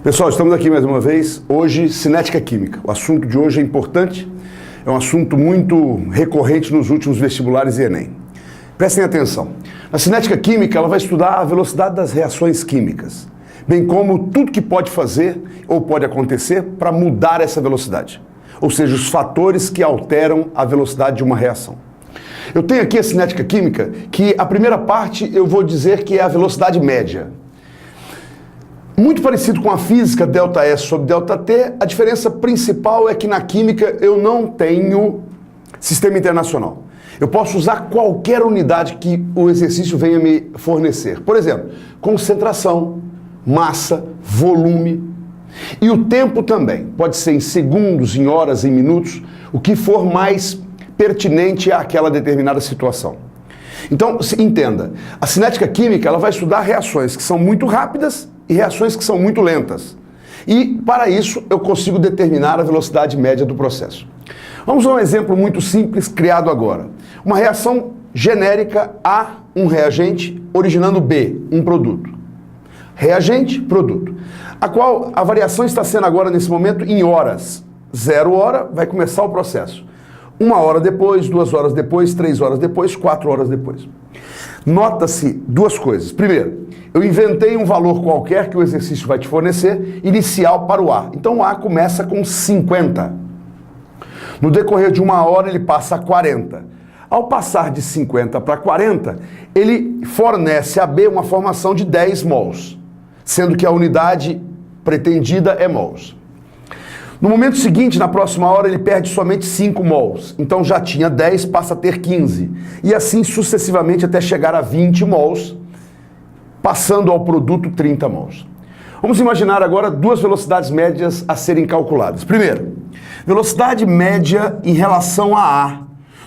Pessoal, estamos aqui mais uma vez, hoje cinética química. O assunto de hoje é importante, é um assunto muito recorrente nos últimos vestibulares e Enem. Prestem atenção. Na cinética química, ela vai estudar a velocidade das reações químicas, bem como tudo que pode fazer ou pode acontecer para mudar essa velocidade, ou seja, os fatores que alteram a velocidade de uma reação. Eu tenho aqui a cinética química, que a primeira parte eu vou dizer que é a velocidade média. Muito parecido com a física, ΔS sobre ΔT, a diferença principal é que na química eu não tenho sistema internacional. Eu posso usar qualquer unidade que o exercício venha me fornecer. Por exemplo, concentração, massa, volume. E o tempo também. Pode ser em segundos, em horas, em minutos, o que for mais pertinente àquela determinada situação. Então, entenda, a cinética química ela vai estudar reações que são muito rápidas e reações que são muito lentas. E, para isso, eu consigo determinar a velocidade média do processo. Vamos a um exemplo muito simples criado agora. Uma reação genérica A, um reagente, originando B, um produto. Reagente, produto. A qual a variação está sendo agora, nesse momento, em horas. 0 hora, vai começar o processo. 1 hora depois, 2 horas depois, 3 horas depois, 4 horas depois. Nota-se duas coisas. Primeiro, eu inventei um valor qualquer que o exercício vai te fornecer, inicial para o A. Então o A começa com 50. No decorrer de 1 hora ele passa a 40. Ao passar de 50 para 40, ele fornece a B uma formação de 10 mols, sendo que a unidade pretendida é mols. No momento seguinte, na próxima hora, ele perde somente 5 mols. Então já tinha 10, passa a ter 15. E assim sucessivamente até chegar a 20 mols, passando ao produto 30 mols. Vamos imaginar agora duas velocidades médias a serem calculadas. Primeiro, velocidade média em relação a A,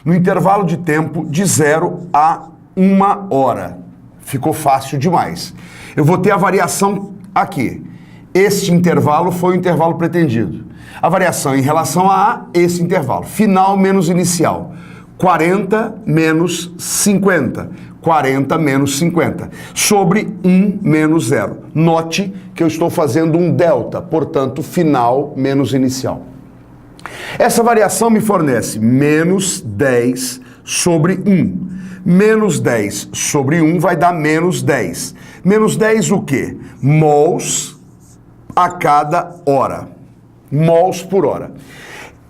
no intervalo de tempo de 0 a 1 hora. Ficou fácil demais. Eu vou ter a variação aqui. Este intervalo foi o intervalo pretendido. A variação em relação a A, esse intervalo. Final menos inicial. 40 menos 50. 40 menos 50. Sobre 1 menos 0. Note que eu estou fazendo um delta, portanto, final menos inicial. Essa variação me fornece menos 10 sobre 1. Menos 10 sobre 1 vai dar menos 10. Menos 10 o quê? Mols a cada hora. Mols por hora.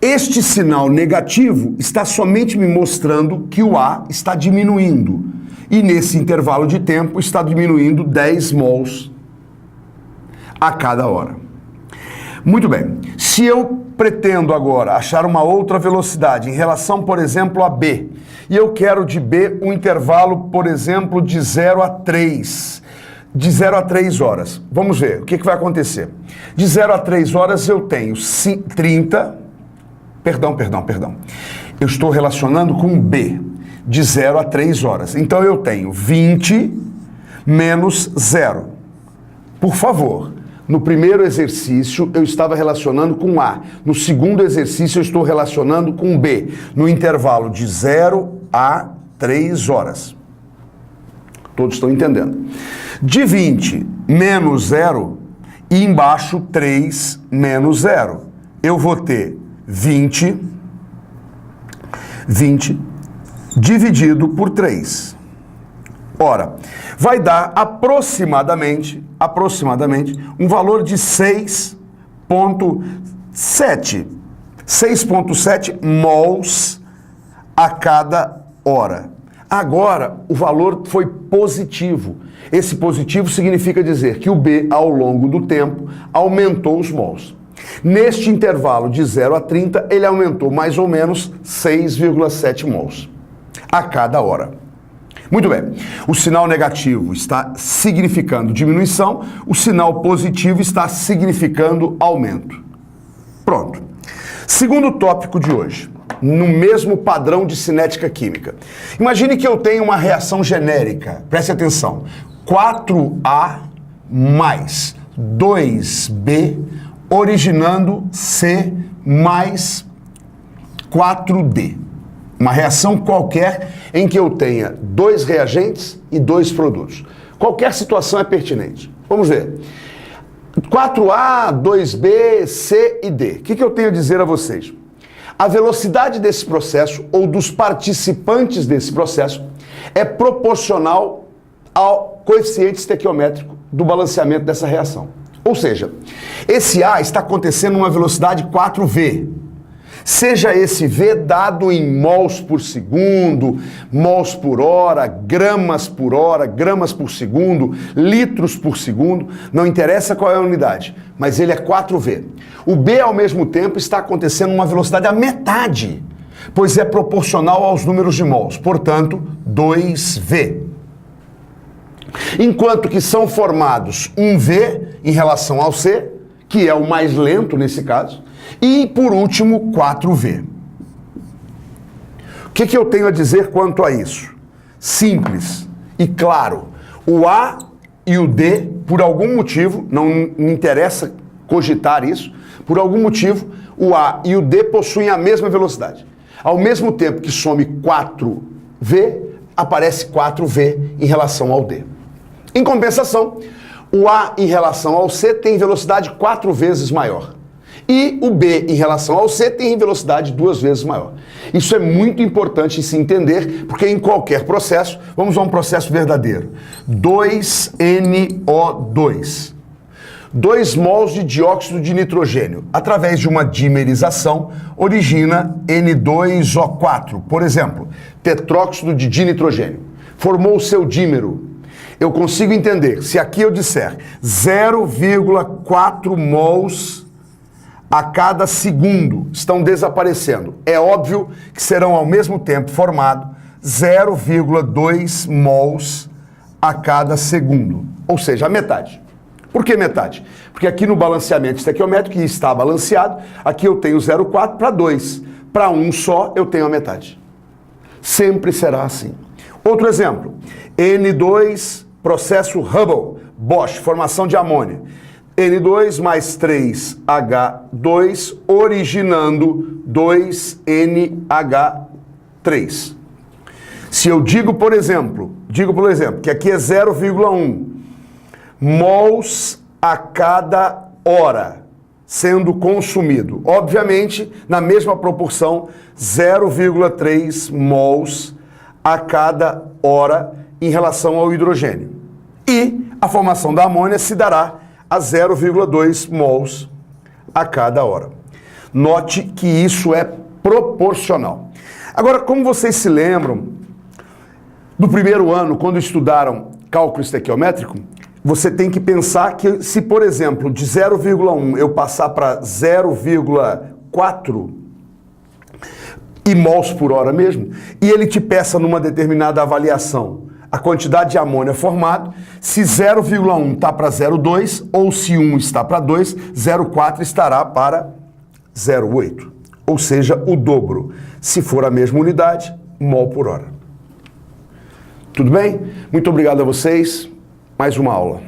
Este sinal negativo está somente me mostrando que o A está diminuindo. E nesse intervalo de tempo está diminuindo 10 mols a cada hora. Muito bem. Se eu pretendo agora achar uma outra velocidade em relação, por exemplo, a B, e eu quero de B um intervalo, por exemplo, de 0 a 3, de 0 a 3 horas. Vamos ver o que vai acontecer. De 0 a 3 horas eu tenho 30... Perdão. Eu estou relacionando com B, de 0 a 3 horas. Então eu tenho 20 menos 0. Por favor, no primeiro exercício eu estava relacionando com A. No segundo exercício eu estou relacionando com B, no intervalo de 0 a 3 horas. Todos estão entendendo. De 20 menos 0 e embaixo 3 menos 0. Eu vou ter 20 dividido por 3. Ora, vai dar aproximadamente um valor de 6,7. 6,7 mols a cada hora. Agora, o valor foi positivo. Esse positivo significa dizer que o B, ao longo do tempo, aumentou os mols. Neste intervalo de 0 a 30, ele aumentou mais ou menos 6,7 mols a cada hora. Muito bem. O sinal negativo está significando diminuição, o sinal positivo está significando aumento. Pronto. Segundo tópico de hoje. No mesmo padrão de cinética química. Imagine que eu tenho uma reação genérica, preste atenção, 4A mais 2B originando C mais 4D. Uma reação qualquer em que eu tenha 2 reagentes e 2 produtos. Qualquer situação é pertinente. Vamos ver. 4A, 2B, C e D. O que eu tenho a dizer a vocês? A velocidade desse processo, ou dos participantes desse processo, é proporcional ao coeficiente estequiométrico do balanceamento dessa reação. Ou seja, esse A está acontecendo numa velocidade 4V. Seja esse V dado em mols por segundo, mols por hora, gramas por segundo, litros por segundo, não interessa qual é a unidade, mas ele é 4V. O B, ao mesmo tempo, está acontecendo numa velocidade à metade, pois é proporcional aos números de mols, portanto, 2V. Enquanto que são formados um V em relação ao C, que é o mais lento nesse caso, e, por último, 4V. O que eu tenho a dizer quanto a isso? Simples e claro. O A e o D, por algum motivo, não me interessa cogitar isso, por algum motivo, o A e o D possuem a mesma velocidade. Ao mesmo tempo que some 4V, aparece 4V em relação ao D. Em compensação, o A em relação ao C tem velocidade 4 vezes maior. E o B em relação ao C tem velocidade 2 vezes maior. Isso é muito importante se entender, porque em qualquer processo, vamos a um processo verdadeiro. 2NO2. 2 mols de dióxido de nitrogênio, através de uma dimerização, origina N2O4, por exemplo, tetróxido de dinitrogênio. Formou o seu dímero. Eu consigo entender, se aqui eu disser 0,4 mols a cada segundo estão desaparecendo, é óbvio que serão ao mesmo tempo formados 0,2 mols a cada segundo, ou seja, a metade. Por que metade? Porque aqui no balanceamento estequiométrico, que está balanceado, aqui eu tenho 0,4 para 2. Para um só, eu tenho a metade. Sempre será assim. Outro exemplo, N2, processo Hubble, Bosch, formação de amônia. N2 mais 3H2, originando 2NH3. Se eu digo, por exemplo, que aqui é 0,1 mols a cada hora sendo consumido. Obviamente, na mesma proporção, 0,3 mols a cada hora em relação ao hidrogênio. E a formação da amônia se dará a 0,2 mols a cada hora. Note que isso é proporcional. Agora, como vocês se lembram, do primeiro ano, quando estudaram cálculo estequiométrico, você tem que pensar que se, por exemplo, de 0,1 eu passar para 0,4 e mols por hora mesmo, e ele te peça numa determinada avaliação a quantidade de amônia formada, se 0,1 está para 0,2 ou se 1 está para 2, 0,4 estará para 0,8. Ou seja, o dobro. Se for a mesma unidade, mol por hora. Tudo bem? Muito obrigado a vocês. Mais uma aula.